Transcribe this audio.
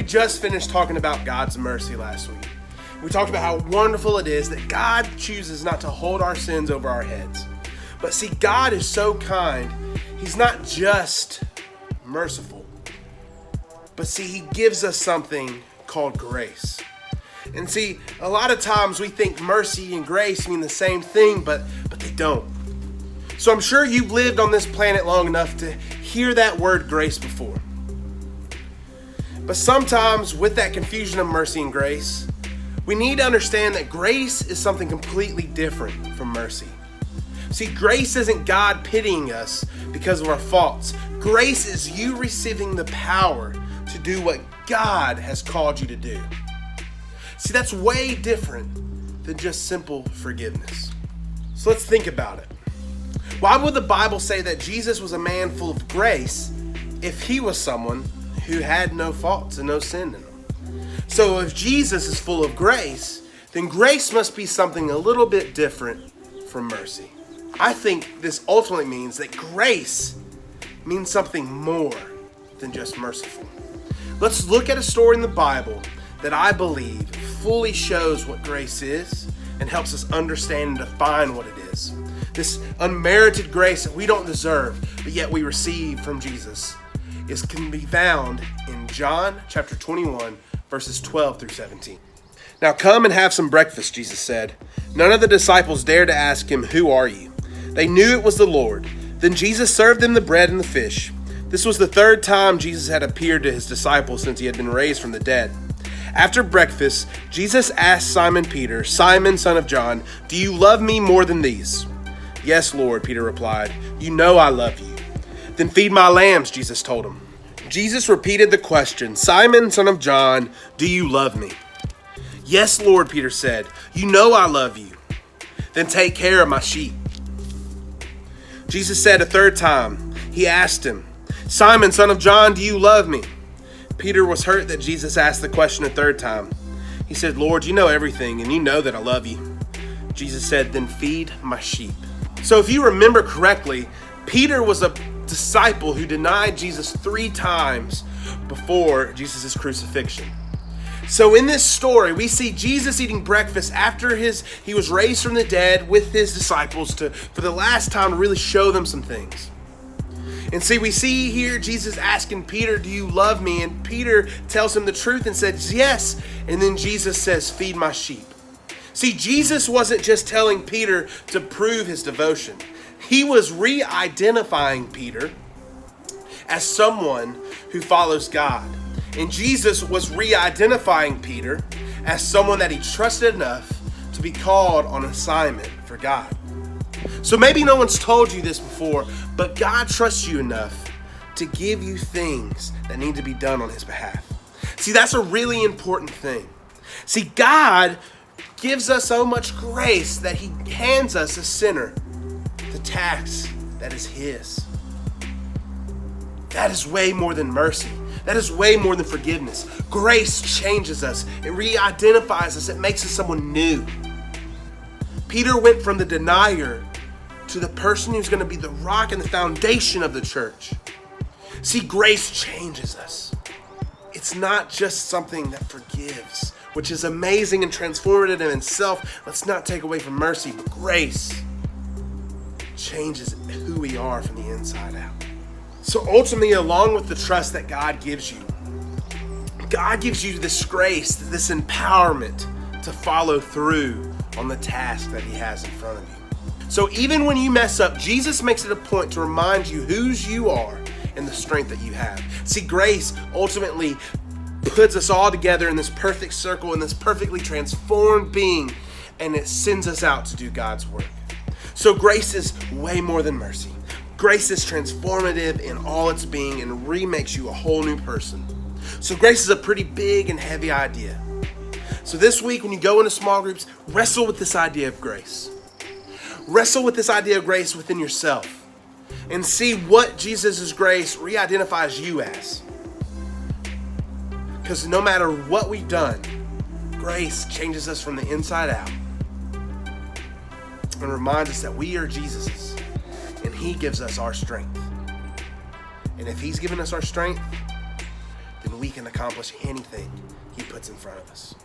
just finished talking about God's mercy last week. We talked about how wonderful it is that God chooses not to hold our sins over our heads. But see, God is so kind. He's not just merciful, but see, he gives us something called grace. And see, a lot of times we think mercy and grace mean the same thing, but they don't. So I'm sure you've lived on this planet long enough to hear that word grace before. But sometimes with that confusion of mercy and grace, we need to understand that grace is something completely different from mercy. See, grace isn't God pitying us because of our faults. Grace is you receiving the power to do what God has called you to do. See, that's way different than just simple forgiveness. So let's think about it. Why would the Bible say that Jesus was a man full of grace if he was someone who had no faults and no sin in him? So if Jesus is full of grace, then grace must be something a little bit different from mercy. I think this ultimately means that grace means something more than just merciful. Let's look at a story in the Bible that I believe fully shows what grace is and helps us understand and define what it is. This unmerited grace that we don't deserve, but yet we receive from Jesus, can be found in John chapter 21, verses 12 through 17. Now come and have some breakfast, Jesus said. None of the disciples dared to ask him, "Who are you?" They knew it was the Lord. Then Jesus served them the bread and the fish. This was the third time Jesus had appeared to his disciples since he had been raised from the dead. After breakfast, Jesus asked Simon Peter, "Simon, son of John, do you love me more than these?" "Yes, Lord," Peter replied. "You know I love you." "Then feed my lambs," Jesus told him. Jesus repeated the question, "Simon, son of John, do you love me?" "Yes, Lord," Peter said. "You know I love you." "Then take care of my sheep." Jesus said a third time, he asked him, "Simon, son of John, do you love me?" Peter was hurt that Jesus asked the question a third time. He said, "Lord, you know everything, and you know that I love you." Jesus said, "Then feed my sheep." So if you remember correctly, Peter was a disciple who denied Jesus 3 times before Jesus' crucifixion. So in this story, we see Jesus eating breakfast after he was raised from the dead with his disciples for the last time to really show them some things. And see, we see here Jesus asking Peter, "Do you love me?" And Peter tells him the truth and says, "Yes." And then Jesus says, "Feed my sheep." See, Jesus wasn't just telling Peter to prove his devotion. He was re-identifying Peter as someone who follows God. And Jesus was re-identifying Peter as someone that he trusted enough to be called on assignment for God. So maybe no one's told you this before, but God trusts you enough to give you things that need to be done on his behalf. See, that's a really important thing. See, God gives us so much grace that he hands us, a sinner, the task that is his. That is way more than mercy. That is way more than forgiveness. Grace changes us. It re-identifies us. It makes us someone new. Peter went from the denier to the person who's going to be the rock and the foundation of the church. See, grace changes us. It's not just something that forgives, which is amazing and transformative in itself. Let's not take away from mercy, but grace changes who we are from the inside out. So ultimately, along with the trust that God gives you this grace, this empowerment to follow through on the task that he has in front of you. So even when you mess up, Jesus makes it a point to remind you whose you are and the strength that you have. See, grace ultimately puts us all together in this perfect circle, in this perfectly transformed being, and it sends us out to do God's work. So grace is way more than mercy. Grace is transformative in all its being and remakes you a whole new person. So grace is a pretty big and heavy idea. So this week when you go into small groups, wrestle with this idea of grace. Wrestle with this idea of grace within yourself and see what Jesus' grace re-identifies you as. Because no matter what we've done, grace changes us from the inside out and reminds us that we are Jesus's. And he gives us our strength. And if he's given us our strength, and we can accomplish anything he puts in front of us.